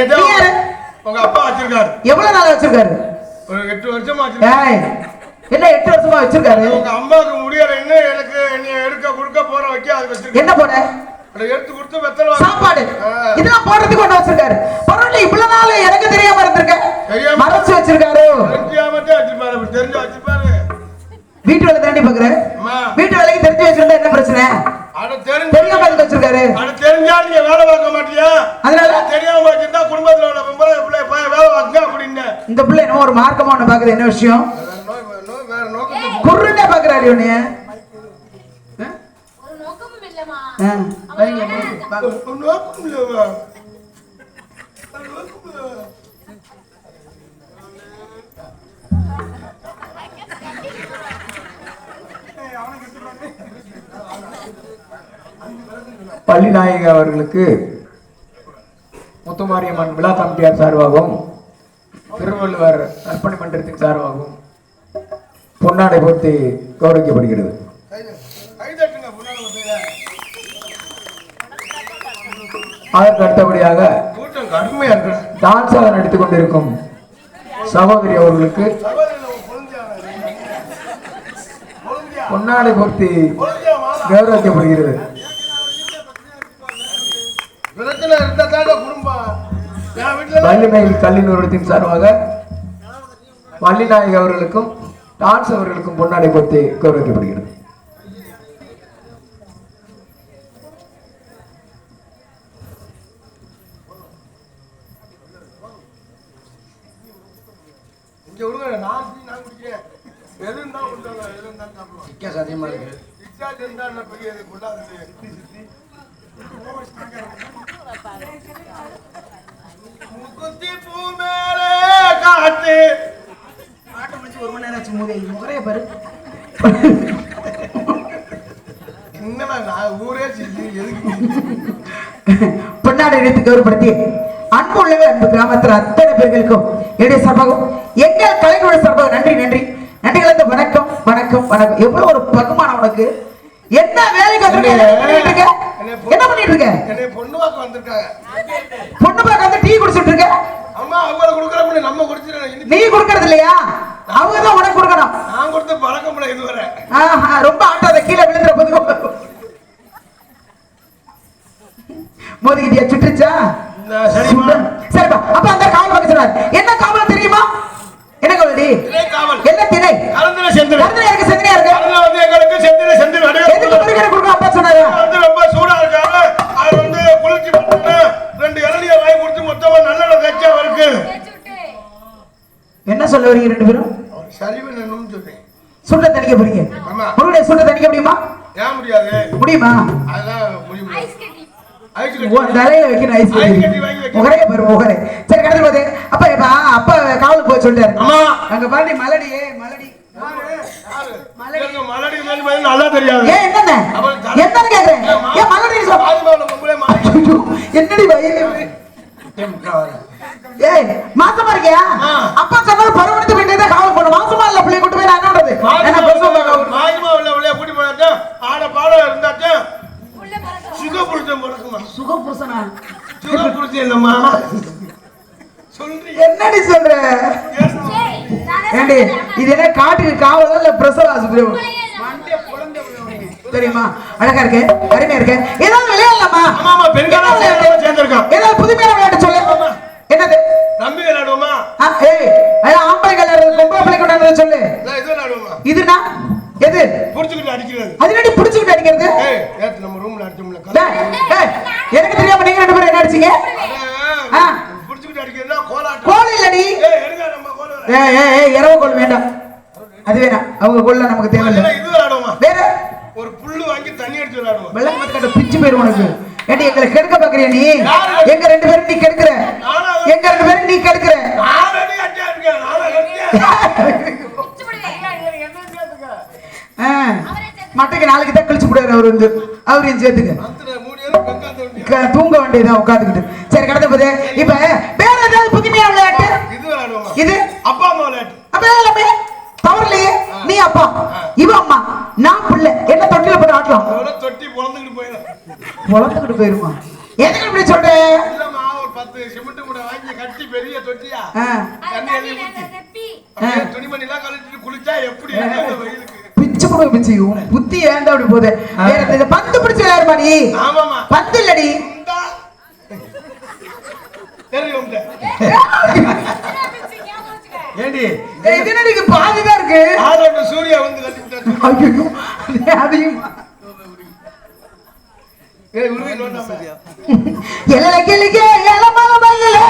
உங்க அப்பா வச்சிருக்காரு. எவ்வளவு நாள் வச்சிருக்காரு? ஒரு 8 வருஷமா வச்சிருக்காரு. என்ன 8 வருஷமா வச்சிருக்காரு? உங்க அம்மாவுக்கு முடியல, என்ன எனக்கு என்ன எடுக்க குடுக்க போற வைக்க அது வச்சிருக்காரு. என்ன போட? அட எடுத்து கொடுத்து வெத்தல சாப்பாடு இதெல்லாம் போடுறதுக்கு ஒண்ணு வச்சிருக்காரு. பரவாயில்ல, இவ்வளவு நாள் எனக்கு தெரியாம இருந்திருக்கேன். மறைச்சு வச்சிருக்காரு. தெரியாம தான் வச்சிருப்பாரு. அப்படி தெரிஞ்சு வச்சிருப்பாரு. வீட்டு வேலை தாண்டி பாக்குறேன். வீட்டு வேலைக்கு தெரிஞ்சு வச்சிருந்தா என்ன பிரச்சனை? அட தெரியாம வச்சிருக்காரு. அட தெரிஞ்சா நீங்க வேலை பார்க்க மாட்டியா? அதனால தெரியாம வச்சிருந்தா குடும்பத்துல உள்ள பொம்பளை பிள்ளை வேலை பார்க்க அப்படின்னு. இந்த பிள்ளை என்ன ஒரு மார்க்கமா ஒண்ணு பாக்குது. என்ன விஷயம்? வேற நோக்கம் குருண்டே பாக்குறாரு உன்னைய. ஒரு நோக்கமும் இல்லமா. நோக்கம் இல்லவா? பள்ளிநாயகி அவர்களுக்கு முத்துமாரியம்மன் விழா கமிட்டியார் சார்பாகவும் திருவள்ளுவர் அர்ப்பணி மன்றத்தின் சார்பாகவும் பொன்னாடை போர்த்தி கௌரவிக்கப்படுகிறது. அதற்கு அடுத்தபடியாக டான்ஸாக நடித்துக் கொண்டிருக்கும் சகோதரி அவர்களுக்கு பொன்னாடை போர்த்தி கௌரவிக்கப்படுகிறது. வள்ளிமயில் கல்வி நிறுவனத்தின் சார்பாக வள்ளிநாயகி அவர்களுக்கும் டான்ஸ் அவர்களுக்கும் பொன்னாடை போர்த்தி கௌரவிக்கப்படுகிறது. சத்தியமா இருக்கு. முக்குத்தி பூ மேலே காத்து ஆட்ட முடிச்சு 1 மணி நேரம் ஆச்சு. முறைய பாரு. என்னடா நான் ஊரே சில்லி எதுக்கு பொன்னாடை எடுத்து கௌரவப்படுத்தி அன்பு உள்ளவே அன்பு கிராமத்தில் அத்தனை பேர்களுக்கும் என்னுடைய சார்பாகவும் எங்கள் கலைஞரோட சார்பாக நன்றி நன்றி நன்றி கலந்த வணக்கம் வணக்கம் வணக்கம். எவ்வளவு ஒரு பகுமானம் உனக்கு. என்ன வேலைக்கு வந்திருக்க? என்ன பண்ணிட்டு இருக்க? என்னை பொண்ணு பார்க்க வந்திருக்காங்க. பொண்ணு பார்க்க வந்து டீ குடிச்சிட்டு இருக்க? அம்மா அவங்க குடுக்கற நம்ம குடிச்சிரணும். நீ குடுக்கறது இல்லையா? அவங்க தான் உனக்கு கொடுக்கணும். நான் கொடுத்த பழக்கம் இல்ல இதுவரை. ரொம்ப ஆட்டாத, கீழே விழுந்துற போது மோதிக்கிட்டியா? சுட்டுச்சா? சரிமா சரிப்பா. அப்ப அந்த காவல் பக்கம் சொன்னார். என்ன காவல் தெரியுமா? என்ன காவல்டி? திணை காவல். என்ன திணை? கரந்தன செந்தில். கரந்தன இருக்கு, செந்திலியா இருக்கு. அதுல வந்து எங்களுக்கு செந்தில் செந்தில் அடைய. எதுக்கு முருகனை கொடுக்க அப்பா சொன்னாரு? வந்து ரொம்ப சூடா இருக்காங்க. அது வந்து குளிர்ச்சி பண்ணு 2 இளநிய வாங்கி கொடுத்து மொத்தமா நல்ல கட்சி அவருக்கு. என்ன சொல்ல வரீங்க ரெண்டு பேரும்? சரி பண்ணணும்னு சொல்றேன். சுண்ட தணிக்க போறீங்க. ஆமா. முருகனை சுண்ட தணிக்க முடியுமா? ஏன் முடியாது? முடியுமா? அதெல்லாம் முடியும். ஐஸ் கட்டி. ஐஸ் கட்டி. தலையில வைக்கணும் ஐஸ் கட்டி. முகரே பாரு முகரே. சரி கடந்து போதே. அப்ப அப்பா காவலுக்கு போய் சொல்லிட்டாரு. அம்மா அங்க பாருடி மலடி மலடி. மலடி மேல் நல்லா தெரியாது. ஏன் என்னன்னு? என்னன்னு கேக்குறேன். ஏன் மலடி சொல்ற? ஆதிமாவுல பொம்பளை மாறி. என்னடி வயிறு? ஏய் மாசமா இருக்கியா? அப்பா சொன்னது பரவணித்து வேண்டியதா காவல் பண்ணு. மாசமா இல்ல பிள்ளை கூட்டி போய் நான் என்ன பண்றது? என்ன பேசுவாங்க? ஆதிமாவுல உள்ள கூட்டி போனாச்சா ஆட பாட இருந்தாச்சா சுகபுருஷன் பிறக்குமா? சுகபுருஷனா? சுகபுருஷன் இல்லம்மா. சொல்றீ என்னடி சொல்ற? ஏண்டி இது என்ன காட்டுக்கு காவலா இல்ல பிரசவ ஆஸ்பத்திரி? தெரியுமா? அழகா இருக்கு, அருமையா இருக்கு. ஏதாவது விளையாடலாமா? ஆமாமா, பெண்களா சேர்ந்திருக்கோம். ஏதாவது புதுமையான விளையாட்டு சொல்லு. என்னது? நம்பி விளையாடுவோமா? ஏய் அதான் ஆம்பளை விளையாடுறது, பொம்பளை பிள்ளை கொண்டாடுறது சொல்லு. இது விளையாடுவோமா? இதுனா எது? புடிச்சுக்கிட்டு அடிக்கிறது. அது என்னடி புடிச்சுக்கிட்டு அடிக்கிறது? ஏய் நேத்து நம்ம ரூம்ல அடிச்சோம்ல. எனக்கு தெரியாம நீங்க ரெண்டு பேரும் என்ன அடிச்சீங்க? புடிச்சுக்கிட்டு அடிக்கிறதுனா கோலாட்டம். கோல் இல்லடி. ஏய் எடுங்க நம்ம கோல். ஏய் இரவு கோல் வேண்டாம். அது வேணாம். அவங்க கோல்ல நமக்கு தேவையில்லை. இது விளையாடுவோமா? வேற ஒரு புல்லு வாங்கி தண்ணி அடிச்சு விளையாடுவோம். வெள்ளம் வந்து கட்ட பிஞ்சு போயிரு உனக்கு. ஏண்டி எங்களை கெடுக்க பாக்குறியா நீ? எங்க ரெண்டு பேரும் நீ கெடுக்குற. எங்க ரெண்டு பேரும் நீ கெடுக்குற. நானே அடிச்சா இருக்கேன். நானே அடிச்சேன். மட்டைக்கு நாளைக்கு தான் கழிச்சு போடுறாரு அவர் வந்து. அவரையும் சேர்த்துக்க. தூங்க வேண்டியதான் உட்காந்துக்கிட்டு. சரி கடந்த போதே இப்ப வேற ஏதாவது புதுமையான விளையாட்டு இது விளையாடுவோமா? இது அப்பா அம்மா விளையாட்டு. அப்ப எல்லாமே தவறலையே. நீ அப்பா, இவ அம்மா, நான் பிள்ளை. என்ன தொட்டில போட்டு ஆட்டலாம். தொட்டி பொழந்துக்கிட்டு போயிடும். பொழந்துக்கிட்டு போயிருமா? எதுக்கு இப்படி சொல்ற? இல்லம்மா, ஒரு 10 சிமெண்ட் கூட வாங்கி கட்டி பெரிய தொட்டியா ஆ. தண்ணி எழுதி ஊத்தி அப்படியே துணிமணி எல்லாம் கழிச்சிட்டு குளிச்சா எப்படி இருக்கும் இந்த வெயிலுக்கு? பிச்சு கூட பிச்சு உன் புத்தி ஏன்டா அப்படி போகுது வேற இந்த பந்து பிடிச்சு விளையாடு மாடி ஆமாமா பந்து இல்லடி இந்தா. தெரியும் இந்த. ஏண்டி இது என்னடி இது பாதிதான் இருக்கு ஆரோட சூர்யா வந்து கட்டி விட்டாச்சு. ஐயோ அதையும் ஏய் உருவி நோண்டா எல்ல கிளிகே எல்ல மலமயிலே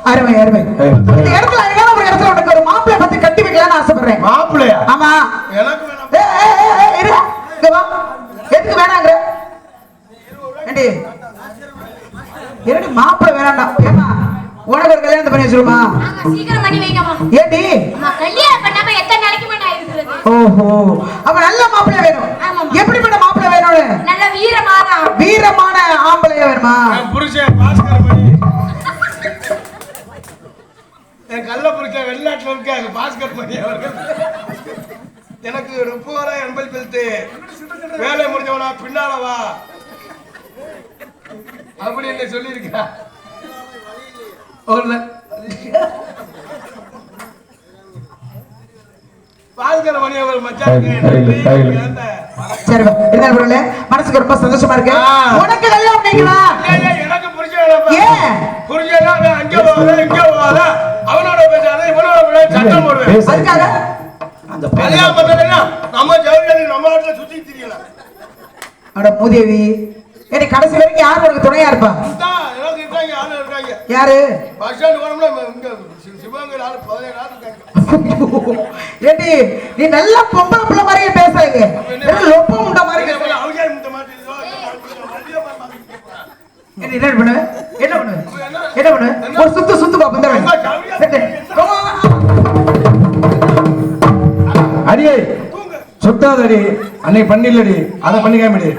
அருமை அருமை இந்த இடத்துல அழகான ஒரு இடத்துல உனக்கு ஒரு மாப்பிள்ளை பத்தி கட்டி வைக்கலாம்னு ஆசைப்படுறேன் மாப்பிள்ளையா ஆமா எனக்கு வேணாம். இரு இங்க வா எதுக்கு வேணாங்கிற ஏண்டி என்னடி மாப்பிள்ளை வேணாம்டா ஏமா உனக்கு ஒரு கல்யாணம் பண்ணி வச்சிருமா சீக்கிரம் பண்ணி வைங்கம்மா. ஏண்டி அம்மா கல்யாணம் பண்ணாம எத்தனை நாளைக்கு மேல இருக்குது? ஓஹோ அப்ப நல்ல மாப்பிள்ளை வேணும் ஆமாம்மா. எப்படிப்பட்ட மாப்பிள்ளை வேணும்னு நல்ல வீரமான வீரமான ஆம்பளைய வேணுமா என் புருஷன் பாஸ்கர் மணி என் கள்ள புருஷன் வெளிநாட்டுல இருக்காங்க பாஸ்கர் மணி அவர்கள் எனக்கு 30,000 எண்பல் பெல்ட்டு வேலை முடிஞ்சவனா பின்னால வா அப்படின்னு சொல்லியிருக்கா பாஸ்கர் மணி அவர் மச்சான் சரி மனசுக்கு ரொம்ப சந்தோஷமா இருக்கு உனக்கு கல்யாணம் பண்ணிக்கலாம் எனக்கு புரிஞ்ச ஏன் புரிஞ்சா அங்க போகாத இங்க போகாத அவனோட பேசாத இவனோட பேசாத சட்டம் போடுவேன் அதுக்காக அந்த கல்யாணம் பண்றதுன்னா நம்ம ஜவுளிகளுக்கு நம்ம நாட்டுல சுத்தி திரியலாம் அட மூதேவி ஏடி கடைசி வரைக்கும் யார் உனக்கு துணையா இருப்பா எனக்கு இருக்காங்க ஆளு இருக்காங்க யாரு பஸ் ஸ்டாண்ட் போனோம்னா இங்க சிவகங்கை ஆளு 17 ஆளு இருக்காங்க ஏடி நீ நல்லா பொம்பளை பிள்ளை மாதிரியே பேசுறீங்க லொப்ப முண்டை மாதிரி அவங்க இந்த மாதிரி என்ன பண்ணுவ என்ன பண்ணுவ என்ன பண்ணுவ ஒரு சுத்து சுத்து பாப்போம் இந்த அடியே சுத்தாதடி அன்னை பண்ணில்லடி அத பண்ணிக்காமடி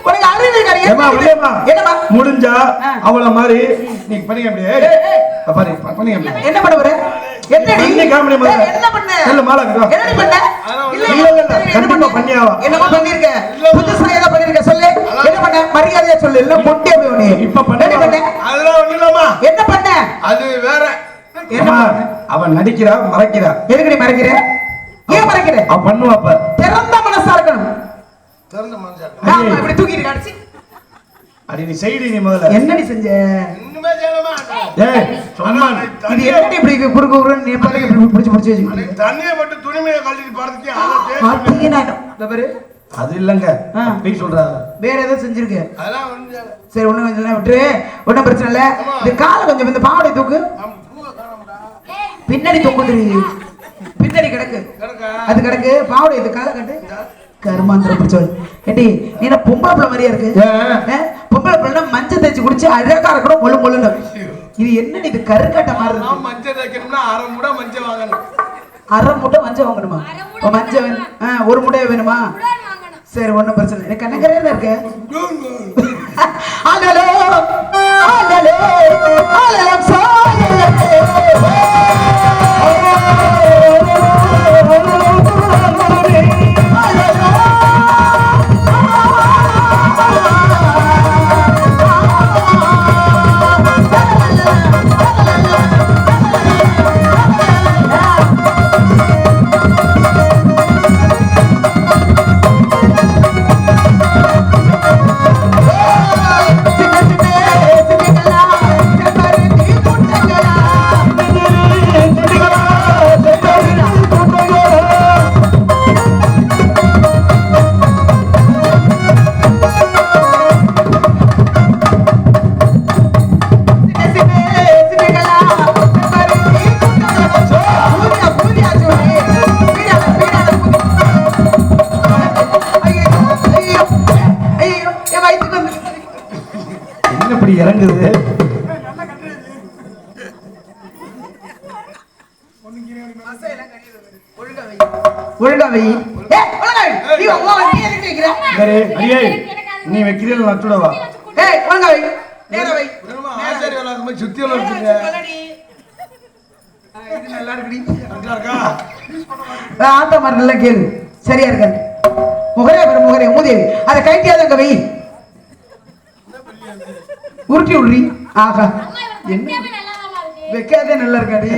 உனக்கு அறிவு என்னமா முடிஞ்சா அவள மாதிரி நீ பண்ணிக்காமடி பாரு பண்ணிக்காமடி என்ன பண்ணுவ என்னடி அண்ணி காமெடி மாதிரி. என்ன பண்ண இல்ல மாலை இங்க வா. என்னடி பண்ண இல்ல இல்ல கண்டிப்பா பண்ணியாவா. என்னமா பண்ணிருக்க புதுசா ஏதோ பண்ணிருக்க சொல்லு என்ன பண்ண மரியாதையா சொல்லு இல்ல பொட்டே போய் உனே இப்ப பண்ண அதெல்லாம் ஒண்ணுலமா என்ன பண்ண அது வேற என்ன அவன் நடிக்கிறா மறைக்கிறா எதுக்கு நீ மறைக்கிற ஏன் மறைக்கிற அவ பண்ணுவாப்ப திறந்த மனசா இருக்கணும் திறந்த மனசா ஆமா இப்படி தூக்கிட்டு காட்சி அடி நீ செய்டி நீ முதல்ல என்னடி செஞ்ச இன்னுமே செய்யலாமா ஏய் சொன்னா இது என்னடி இப்படி குறுகுறுன்னு நீ பாருங்க இப்படி புடிச்சு புடிச்சு வச்சிருக்க தண்ணியை மட்டும் துணிமையை கழட்டி பாறதுக்கு அத பாத்தீங்கன்னா இந்த பாரு அது இல்லங்க அப்படி சொல்றா வேற ஏதோ செஞ்சிருக்க அதெல்லாம் ஒண்ணு சரி ஒண்ணு கொஞ்சம் விட்டு ஒண்ணும் பிரச்சனை இல்ல இந்த காலை கொஞ்சம் இந்த பாவாடை தூக்கு பின்னாடி தூக்குது பின்னாடி கிடக்கு அது கிடக்கு பாவாடை இந்த காலை கட்டு கருமாந்திரம் பிடிச்சவள் ஏடி நீ என்ன பொம்பளை பிள்ளை மாதிரியா இருக்கு பொம்பளை பிள்ளை மஞ்சள் தேய்ச்சி குடிச்சு அழகா இருக்கணும் மொழு மொழுன்னு இது என்ன இது கருக்காட்ட மாதிரி இருக்கு மஞ்சள் தேய்க்கணும்னா அரை மூட்டை மஞ்சள் வாங்கணும் அரை மூட்டை மஞ்சள் வாங்கணுமா மஞ்சள் வேணும் ஒரு முட்டை வேணுமா சரி ஒண்ணும் பிரச்சனை எனக்கு கண்ணக்கரையா தான் இருக்கு அலலோ அலலோ அலலம் சாயலே இறங்குது ஒழுங்கா வை நீ வைக்கிறீங்க நச்சுடவா ஒழுங்கா வை நேரா வை சுத்தி ஆத்த மாதிரி நல்லா கேளு சரியா இருக்காரு முகரே பெரு முகரே மூதேவி அதை கைட்டியாத அங்க வை உருட்டி விடுறி ஆகா என்ன வைக்காதே நல்லா இருக்காடி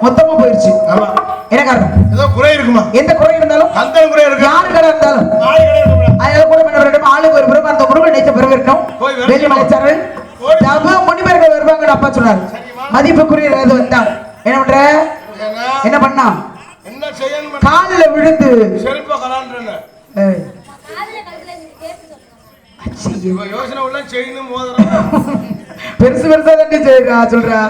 மொத்தமா போயிருச்சு என்ன காரணம் ஏதோ குறை இருக்குமா எந்த குறை இருந்தாலும் அந்த குறை இருக்கு யாரு கடை இருந்தாலும் அதனால கூட பண்ண வேண்டும் ஆளுக்கு ஒரு பிறகு அந்த முருகன் நேச்ச பிறகு இருக்கணும் வெளி மலைச்சாரல் தப முனிவர்கள் வருவாங்க அப்பா சொன்னாரு மதிப்புக்குரிய அது வந்தா என்ன பண்ற என்ன பண்ணா என்ன செய்யணும் காலில விழுந்து செருப்பா கலான்றன யோசனை உள்ள செய்யணும் மோதிரம் பெருசு பெருசா தண்ணி செய்யறா சொல்றா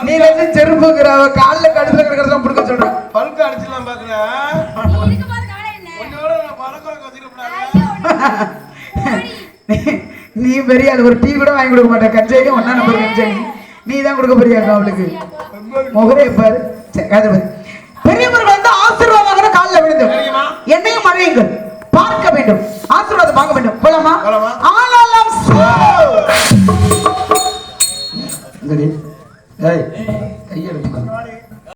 நீ வந்து செருப்புங்கிற காலில் கழுத்துல கிடக்கிறதா புடுக்க சொல்ற பல்க அடிச்சுலாம் பாக்குறேன் நீ பெரிய ஆள் ஒரு டீ கூட வாங்கி கொடுக்க மாட்டேன் கஞ்சைக்கு ஒன்னா நம்பர் கஞ்சை நீ தான் கொடுக்க போறியா அவளுக்கு முகரே பாரு